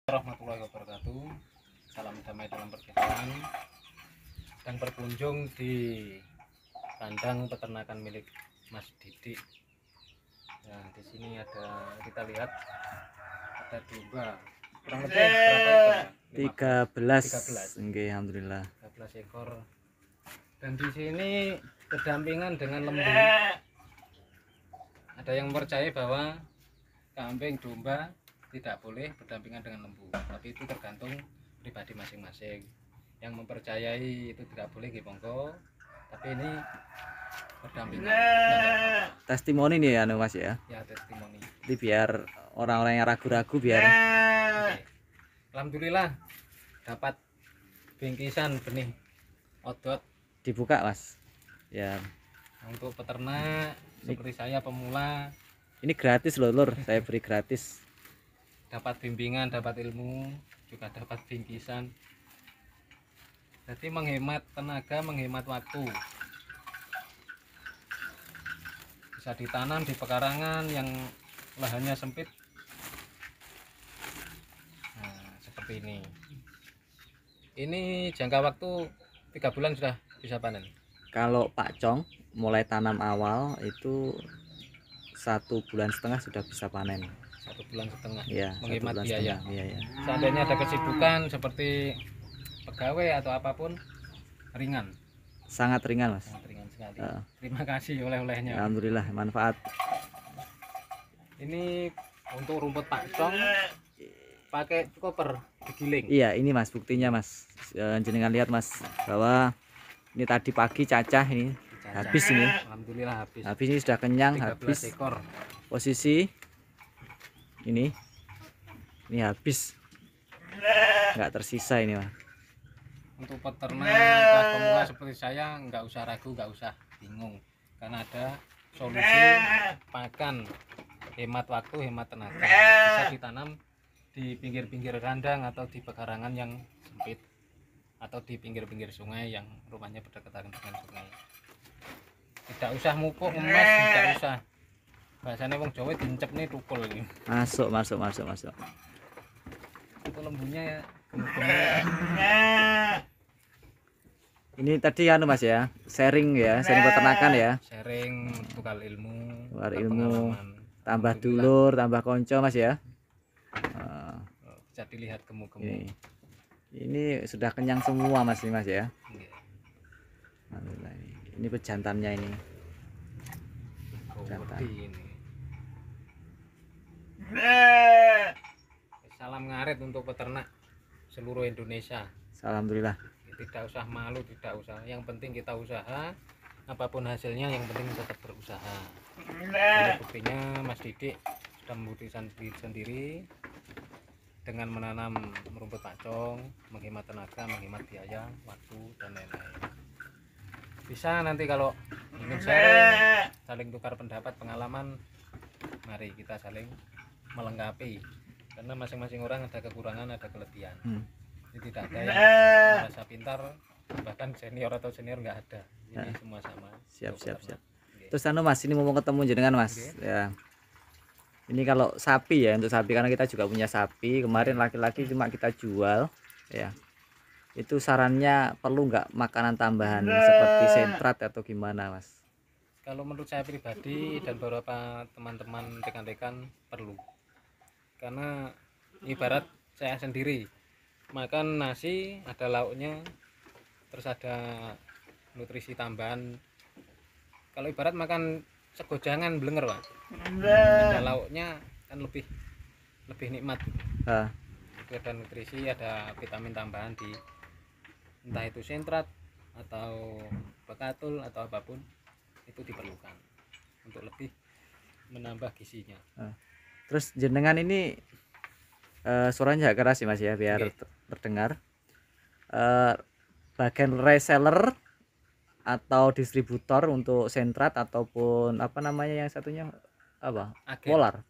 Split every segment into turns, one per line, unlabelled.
Warahmatullahi wabarakatuh. Salam damai dalam perdamaian. Dan berkunjung di kandang peternakan milik Mas Didi. Nah, di sini kita lihat ada domba. Kurang lebih berapa ekor?
13. Nggih, alhamdulillah.
13 ekor. Dan di sini berdampingan dengan lembu. Ada yang percaya bahwa kambing domba tidak boleh berdampingan dengan lembu, tapi itu tergantung pribadi masing-masing. Yang mempercayai itu tidak boleh, monggo, tapi ini berdampingan.
Testimoni nih ya Mas ya.
Ya, testimoni.
Jadi biar orang-orang yang ragu-ragu biar.
Oke. Alhamdulillah dapat bingkisan benih odot.
Dibuka Mas. Ya.
Untuk peternak seperti saya pemula.
Ini gratis loh Lur, saya beri gratis.
Dapat bimbingan, dapat ilmu, juga dapat bingkisan. Jadi menghemat tenaga, menghemat waktu. Bisa ditanam di pekarangan yang lahannya sempit. Nah, seperti ini. Ini jangka waktu 3 bulan sudah bisa panen.
Kalau Pak Cong mulai tanam awal itu 1,5 bulan sudah bisa panen.
1,5 bulan
Ya,
menghemat
1,5
biaya.
bulan. Iya, ya.
Seandainya ada kesibukan seperti pegawai atau apapun, ringan.
Sangat ringan Mas.
Sangat ringan sekali. Terima kasih oleh-olehnya.
Alhamdulillah manfaat.
Ini untuk rumput Pak Cong pakai koper digiling.
Iya, ini Mas buktinya Mas. Jenengan lihat Mas bahwa ini tadi pagi cacah ini habis ini.
Alhamdulillah habis.
Habis ini sudah kenyang,
13
habis.
ekor.
Posisi ini habis, nggak tersisa ini Mas.
Untuk peternak kelas pemula seperti saya nggak usah ragu, nggak usah bingung, karena ada solusi pakan, hemat waktu, hemat tenaga. Bisa ditanam di pinggir-pinggir kandang atau di pekarangan yang sempit, atau di pinggir-pinggir sungai yang rumahnya berdekatan dengan sungai. Tidak usah mupuk ngemes, tidak usah. Bahasanya wong Jawa dincep nih tukul ini.
Masuk.
Untuk lembunya ya,
Ini tadi Mas ya, sharing peternakan ya.
sharing, tukar ilmu,
Pengalaman. Tambah dulur, tambah konco Mas ya.
Bisa dilihat gemuk-gemuk.
Ini sudah kenyang semua Mas ya.
Iya.
Alhamdulillah, ini pejantannya ini. Jantan.
Ini. Salam ngarit untuk peternak seluruh Indonesia.
Alhamdulillah.
Tidak usah malu, tidak usah. Yang penting kita usaha, apapun hasilnya yang penting tetap berusaha. Ini buktinya Mas Didi sudah membuktikan sendiri dengan menanam rumput Pak Cong, menghemat tenaga, menghemat biaya, waktu, dan lain-lain. Bisa nanti kalau ingin sharing, saling tukar pendapat, pengalaman, mari kita saling melengkapi, karena masing-masing orang ada kekurangan, ada kelebihan. Jadi tidak ada yang merasa pintar, bahkan senior atau senior nggak ada. Jadi semua sama.
Siap. Terus Mas, ini mau ketemu jenengan Mas. Ya. Ini kalau sapi ya, untuk sapi karena kita juga punya sapi. Kemarin laki-laki cuma kita jual ya. Itu sarannya perlu nggak makanan tambahan seperti sentrat atau gimana Mas?
Kalau menurut saya pribadi dan beberapa teman-teman rekan-rekan perlu. Karena ibarat saya sendiri makan nasi ada lauknya, terus ada nutrisi tambahan. Kalau ibarat makan sego jangan blenger Pak, ada lauknya kan lebih nikmat. Ada nutrisi, ada vitamin tambahan di entah itu sentrat atau bekatul atau apapun, itu diperlukan untuk lebih menambah gizinya.
Terus jenengan ini suaranya agak keras sih Mas ya, biar terdengar. Bagian reseller atau distributor untuk sentrat ataupun apa namanya yang satunya apa? Polar.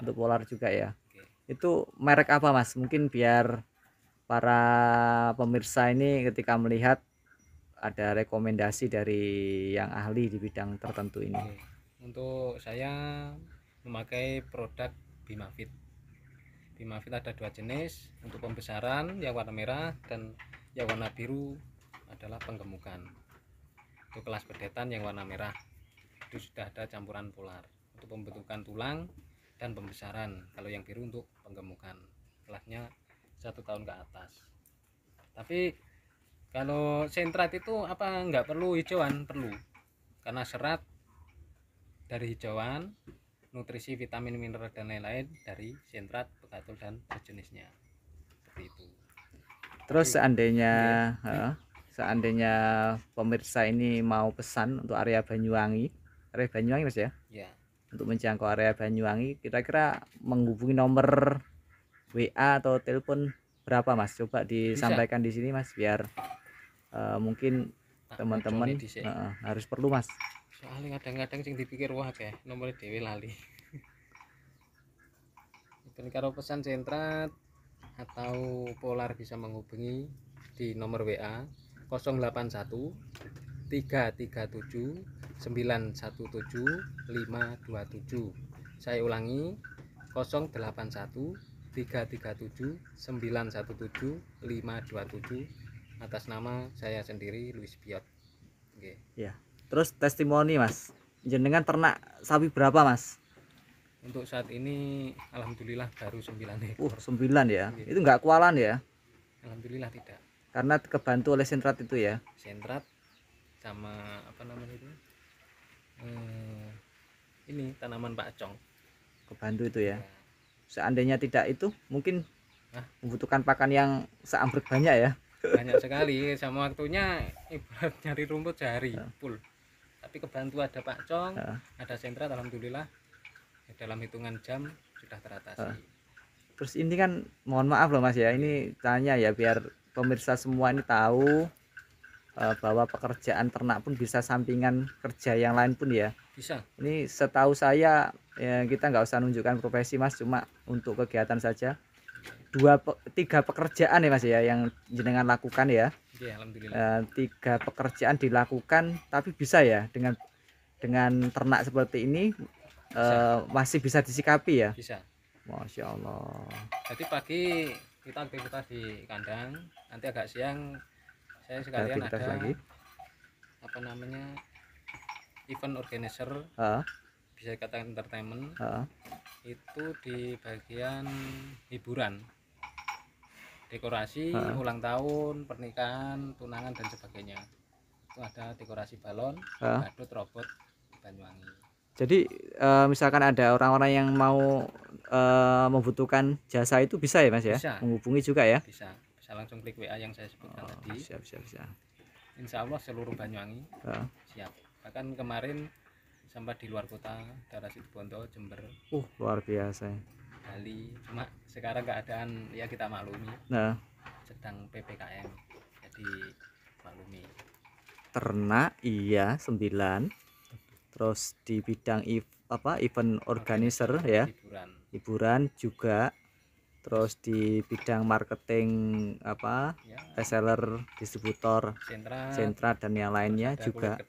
Untuk polar juga ya. Itu merek apa Mas? Mungkin biar para pemirsa ini ketika melihat ada rekomendasi dari yang ahli di bidang tertentu ini.
Untuk saya memakai produk Bimafit. Bimafit ada 2 jenis. Untuk pembesaran yang warna merah dan yang warna biru adalah penggemukan. Untuk kelas bedetan yang warna merah itu sudah ada campuran polar untuk pembentukan tulang dan pembesaran. Kalau yang biru untuk penggemukan, kelasnya 1 tahun ke atas. Tapi kalau sentrat itu apa nggak perlu hijauan? Perlu, karena serat dari hijauan, nutrisi, vitamin, mineral dan lain-lain dari sentrat, begatul dan sejenisnya. Seperti itu.
Terus seandainya pemirsa ini mau pesan untuk area Banyuwangi Mas ya?
Ya.
Untuk menjangkau area Banyuwangi, kira-kira menghubungi nomor WA atau telepon berapa Mas? Coba disampaikan di sini Mas, biar mungkin teman-teman harus perlu Mas.
Soalnya kadang-kadang sing dipikir wah kayak nomor dhewe lali. Kalau pesan sentrat atau polar bisa menghubungi di nomor WA 081 337 917 527. Saya ulangi 081 337 917 527 atas nama saya sendiri Luis Piot. Oke.
Ya. Terus testimoni Mas, jenengan ternak sapi berapa Mas?
Untuk saat ini alhamdulillah baru 9 ekor.
9 ya. Gitu. Itu enggak kualan ya?
Alhamdulillah tidak.
Karena kebantu oleh sentrat itu ya.
Sentrat sama apa namanya itu? Ini tanaman pakcong. Kebantu
itu ya. Seandainya tidak itu mungkin membutuhkan pakan yang seambrek banyak ya.
Banyak sekali, sama waktunya ibarat nyari rumput sehari full. Tapi kebantu ada pakcong, ada sentrat, alhamdulillah dalam hitungan jam sudah teratasi.
Terus ini kan mohon maaf loh Mas ya, ini tanya ya biar pemirsa semua ini tahu bahwa pekerjaan ternak pun bisa sampingan kerja yang lain pun ya.
Bisa.
Ini setahu saya ya, kita nggak usah nunjukkan profesi Mas, cuma untuk kegiatan saja. 3 pekerjaan ya Mas ya yang jenengan lakukan ya.
Iya, alhamdulillah.
3 pekerjaan dilakukan, tapi bisa ya dengan ternak seperti ini masih bisa disikapi ya.
Bisa.
Masya Allah.
Jadi pagi kita aktivitas di kandang, nanti agak siang saya sekalian ada lagi apa namanya event organizer, bisa dikatakan entertainment. Itu di bagian hiburan, dekorasi ulang tahun, pernikahan, tunangan dan sebagainya. Itu ada dekorasi balon, badut, robot Banyuwangi.
Jadi misalkan ada orang-orang yang mau membutuhkan jasa itu bisa ya Mas ya? Bisa. Menghubungi juga ya?
Bisa langsung klik WA yang saya sebutkan tadi.
Bisa.
Insya Allah seluruh Banyuwangi siap. Bahkan kemarin sampai di luar kota, daerah Situbondo, Jember.
Luar biasa.
Bali, cuma sekarang keadaan ya kita maklumi. Sedang PPKM, jadi maklumi.
Ternak iya 9. Terus di bidang event organizer ya, hiburan juga. Terus di bidang marketing reseller, distributor, sentrat dan yang lainnya juga.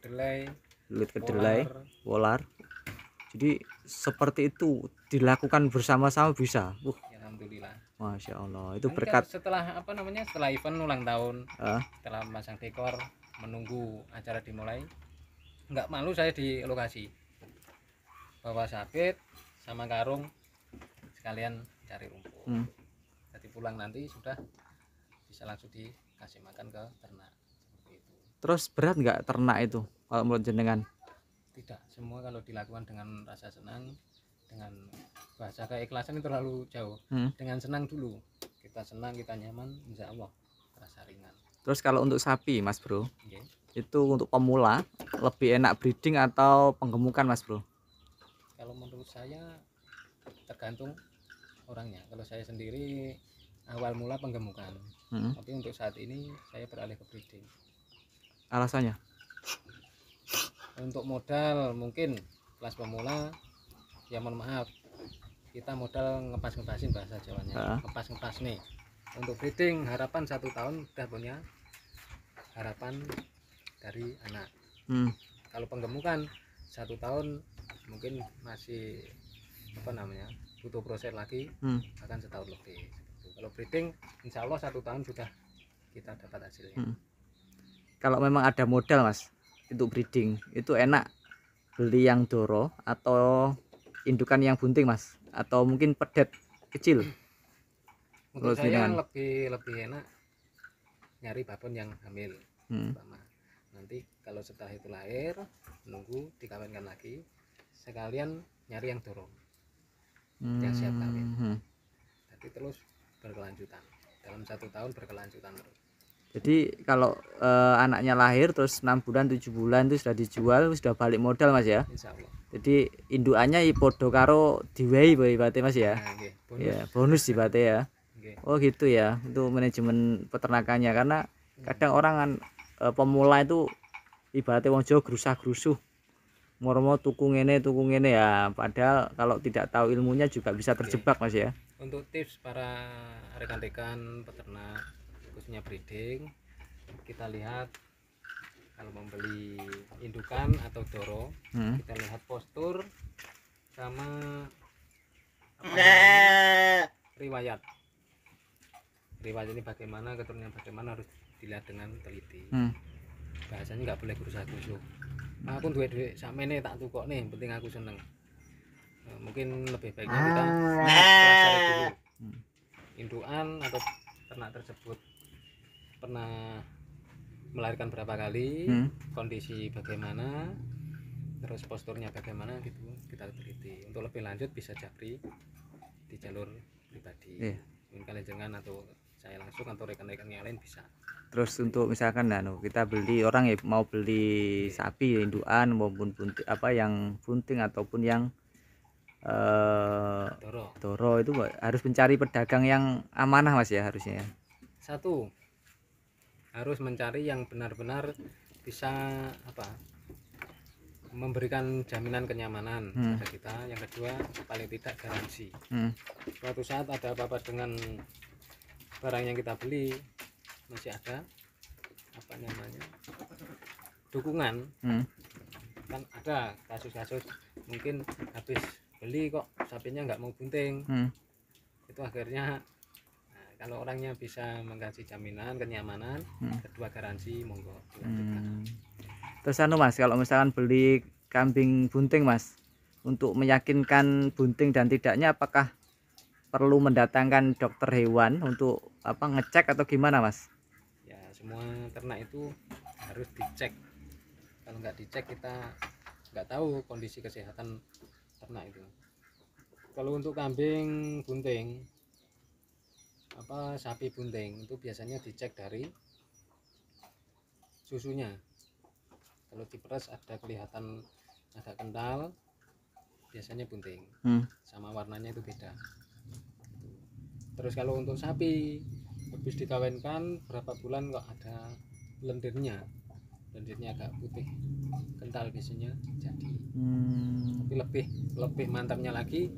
Kulit kedelai, polar. Jadi seperti itu dilakukan bersama-sama bisa.
Alhamdulillah.
Masya Allah. Itu berkat
setelah setelah event ulang tahun, setelah masang dekor, menunggu acara dimulai, nggak malu saya di lokasi bawa sabit sama karung sekalian cari rumput. Jadi pulang nanti sudah bisa langsung dikasih makan ke ternak seperti itu.
Terus berat nggak ternak itu kalau menurut jenengan?
Tidak, semua kalau dilakukan dengan rasa senang, dengan bahasa keikhlasan itu terlalu jauh. Dengan senang dulu, kita senang, kita nyaman, insya Allah terasa ringan.
Terus kalau untuk sapi Mas Bro, itu untuk pemula lebih enak breeding atau penggemukan Mas Bro?
Kalau menurut saya tergantung orangnya. Kalau saya sendiri awal mula penggemukan, tapi untuk saat ini saya beralih ke breeding.
Alasannya?
Untuk modal mungkin kelas pemula ya mohon maaf, kita modal ngepas-ngepasin bahasa Jawanya, ngepas-ngepas nih. Untuk breeding harapan 1 tahun sudah punya harapan dari anak. Kalau penggemukan 1 tahun mungkin masih apa namanya, butuh proses lagi akan setahun lebih. Kalau breeding insya Allah 1 tahun sudah kita dapat hasilnya.
Kalau memang ada modal Mas untuk breeding, itu enak beli yang doro atau indukan yang bunting Mas, atau mungkin pedet kecil?
Untuk saya lebih enak nyari babon yang hamil. Nanti kalau setelah itu lahir, menunggu dikawinkan lagi, sekalian nyari yang doro yang siap kawin. Jadi terus berkelanjutan dalam 1 tahun, berkelanjutan terus.
Jadi kalau anaknya lahir terus 6 bulan 7 bulan itu sudah dijual, sudah balik modal Mas ya.
Insya Allah.
Jadi indukannya podo karo diwehi berarti Mas ya.
Nah, bonus.
Ya, bonus sih berarti ya. Oh gitu ya, itu manajemen peternakannya. Karena kadang orang kan pemula itu ibaratnya wong Jawa gerusah-gerusuh, mau tuku ngene ya, padahal kalau tidak tahu ilmunya juga bisa terjebak Mas ya.
Untuk tips para rekan-rekan peternak khususnya breeding, kita lihat kalau membeli indukan atau doro, kita lihat postur sama riwayat ini bagaimana, keturunannya bagaimana, harus dilihat dengan teliti. Bahasanya nggak boleh gerusa-gerusuh. Aku duit sakmene tak tukok nih, penting aku seneng. Mungkin lebih baiknya kita pelajari dulu indukan atau ternak tersebut pernah melahirkan berapa kali, kondisi bagaimana, terus posturnya bagaimana gitu, kita teliti. Untuk lebih lanjut bisa japri di jalur pribadi, mungkin kalian jangan, atau saya langsung, atau rekan-rekan yang lain bisa.
Terus untuk misalkan kita beli, orang ya mau beli sapi indukan maupun bunting, apa yang bunting ataupun yang doro itu harus mencari pedagang yang amanah Mas ya harusnya.
Satu, harus mencari yang benar-benar bisa memberikan jaminan kenyamanan pada kita. Yang kedua, paling tidak garansi. Suatu saat ada apa-apa dengan barang yang kita beli, masih ada dukungan. Kan ada kasus-kasus mungkin habis beli kok sapinya nggak mau bunting, itu akhirnya kalau orangnya bisa mengkasih jaminan kenyamanan, kedua garansi, monggo dilanjutkan.
Terus Mas, kalau misalkan beli kambing bunting Mas, untuk meyakinkan bunting dan tidaknya, apakah perlu mendatangkan dokter hewan untuk ngecek atau gimana Mas?
Ya, semua ternak itu harus dicek. Kalau nggak dicek kita nggak tahu kondisi kesehatan ternak itu. Kalau untuk kambing bunting, sapi bunting itu biasanya dicek dari susunya. Kalau diperas ada kelihatan agak kental, biasanya bunting. Sama warnanya itu beda. Terus kalau untuk sapi habis dikawinkan berapa bulan kok ada lendirnya agak putih kental, biasanya jadi. Tapi lebih mantapnya lagi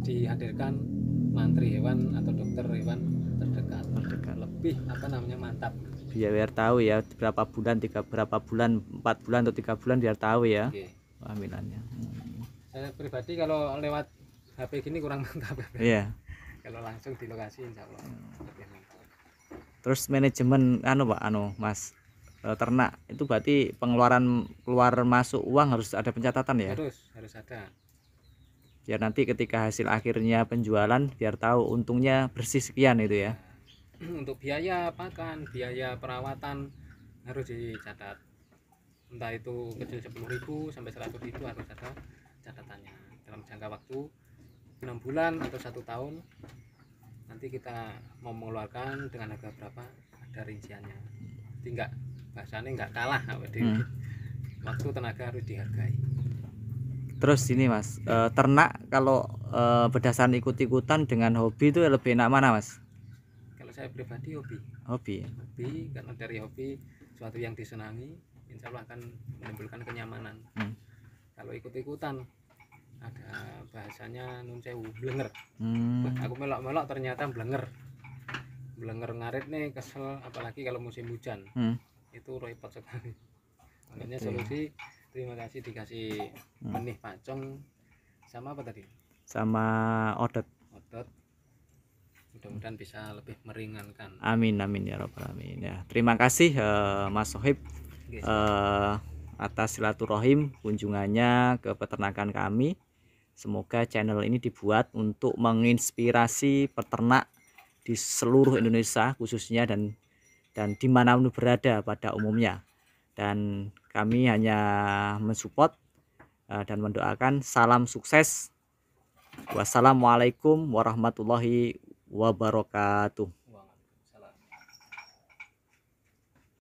dihadirkan mantri hewan atau dokter hewan terdekat. Lebih mantap.
Biar tahu ya berapa bulan, 4 bulan atau 3 bulan, biar tahu ya kehamilannya.
Saya pribadi kalau lewat HP gini kurang mantap.
Iya.
Kalau langsung di lokasi insya Allah lebih mantap.
Terus manajemen Mas, ternak itu berarti pengeluaran keluar masuk uang harus ada pencatatan ya?
Harus ada.
Biar nanti ketika hasil akhirnya penjualan biar tahu untungnya bersih sekian itu ya.
Untuk biaya pakan, biaya perawatan harus dicatat. Entah itu kecil 10.000 sampai 100.000 harus ada catatannya. Dalam jangka waktu 6 bulan atau 1 tahun, nanti kita mau mengeluarkan dengan harga berapa, ada rinciannya. Jadi bahasanya nggak kalah waktu tenaga harus dihargai.
Terus ini Mas, ternak kalau berdasarkan ikut-ikutan dengan hobi itu lebih enak mana Mas?
Kalau saya pribadi hobi, karena dari hobi suatu yang disenangi, insya Allah akan menimbulkan kenyamanan. Kalau ikut-ikutan, ada bahasanya nun sewu, blenger. Aku melok-melok ternyata blenger ngarit nih, kesel, apalagi kalau musim hujan. Itu repot sekali. Makanya solusi, terima kasih dikasih benih pacong, sama apa tadi?
Sama otot.
Mudah-mudahan bisa lebih meringankan.
Amin amin ya robbal alamin ya. Terima kasih Mas Sohib atas silaturahim kunjungannya ke peternakan kami. Semoga channel ini dibuat untuk menginspirasi peternak di seluruh Indonesia khususnya dan dimanapun berada pada umumnya. Dan kami hanya mensupport dan mendoakan salam sukses. Wassalamualaikum warahmatullahi wabarakatuh.